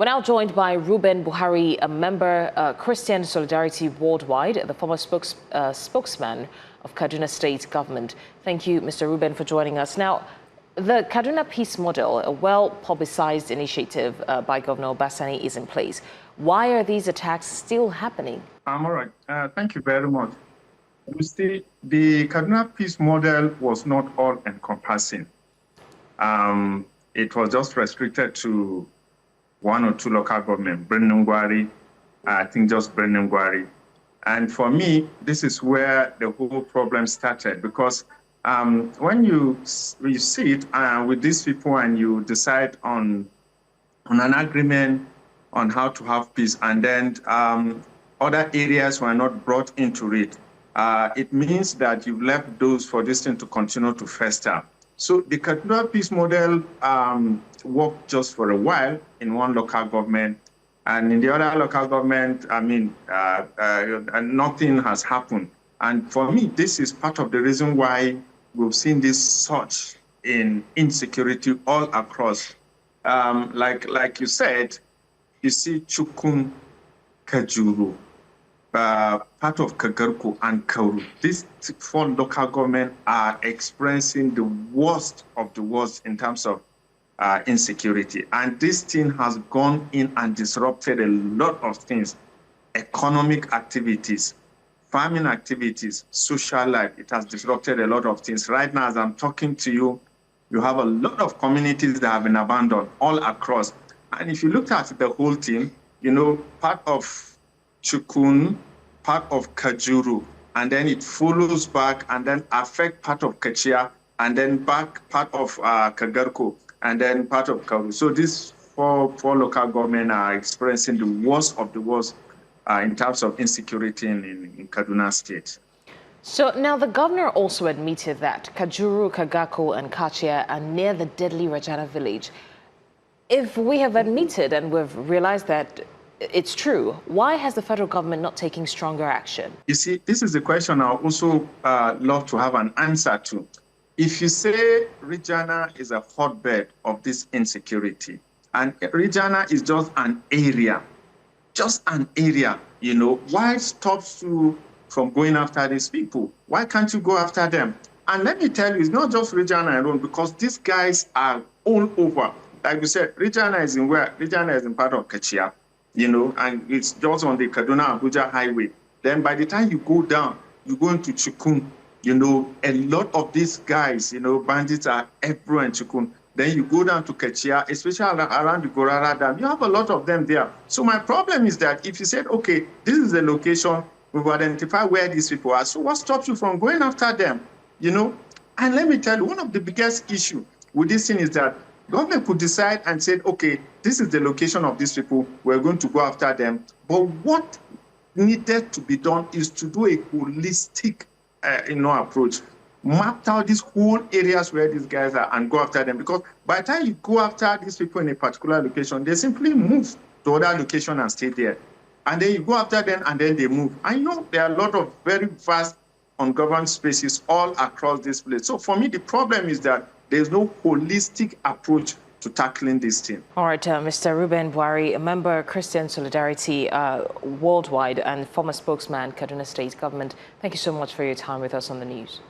We're now joined by Reuben Buhari, a member, Christian Solidarity Worldwide, the former spokesman of Kaduna State government. Thank you, Mr. Reuben, for joining us. Now, the Kaduna Peace Model, a well-publicized initiative by Governor Obasanjo, is in place. Why are these attacks still happening? I'm all right. Thank you very much. You see, the Kaduna Peace Model was not all-encompassing. It was just restricted to one or two local governments, Gwari, I think just Gwari. And for me, this is where the whole problem started, because when you see it with these people and you decide on an agreement on how to have peace, and then other areas were not brought into it, it means that you've left those for this thing to continue to fester. So the Kaduna Peace Model worked just for a while in one local government, and in the other local government, nothing has happened. And for me, this is part of the reason why we've seen this surge in insecurity all across. Like you said, you see Chikun, Kajuru, part of Kagarko and Kauru. These four local governments are experiencing the worst of the worst in terms of insecurity. And this thing has gone in and disrupted a lot of things: economic activities, farming activities, social life. It has disrupted a lot of things. Right now, as I'm talking to you, you have a lot of communities that have been abandoned all across. And if you look at the whole thing, you know, part of Chikun, part of Kajuru, and then it follows back and then affect part of Kachia, and then back part of Kagarko, and then part of Kauru. So these four local governments are experiencing the worst of the worst in terms of insecurity in Kaduna State. So now the governor also admitted that Kajuru, Kagarko, and Kachia are near the deadly Rajana village. If we have admitted and we've realized that it's true, why has the federal government not taking stronger action? You see, this is a question I also love to have an answer to. If you say Regina is a hotbed of this insecurity, and Regina is just an area, you know, why stops you from going after these people? Why can't you go after them? And let me tell you, it's not just Regina alone, because these guys are all over. Like we said, Regina is in where? Regina is in part of Kachia, you know, and it's just on the Kaduna-Abuja highway. Then by the time you go down, you go into Chikun, you know, a lot of these guys, you know, bandits are everywhere in Chikun. Then you go down to Kachia, especially around the Gorara Dam, you have a lot of them there. So my problem is that if you said, okay, this is the location, we've identified where these people are, so what stops you from going after them, you know? And let me tell you, one of the biggest issues with this thing is that government could decide and say, okay, this is the location of these people, we're going to go after them. But what needed to be done is to do a holistic approach. Map out these whole areas where these guys are and go after them. Because by the time you go after these people in a particular location, they simply move to other location and stay there. And then you go after them and then they move. I know there are a lot of very vast ungoverned spaces all across this place. So for me, the problem is that there's no holistic approach to tackling this thing. All right, Mr. Reuben Buhari, a member of Christian Solidarity Worldwide and former spokesman, Kaduna State government. Thank you so much for your time with us on the news.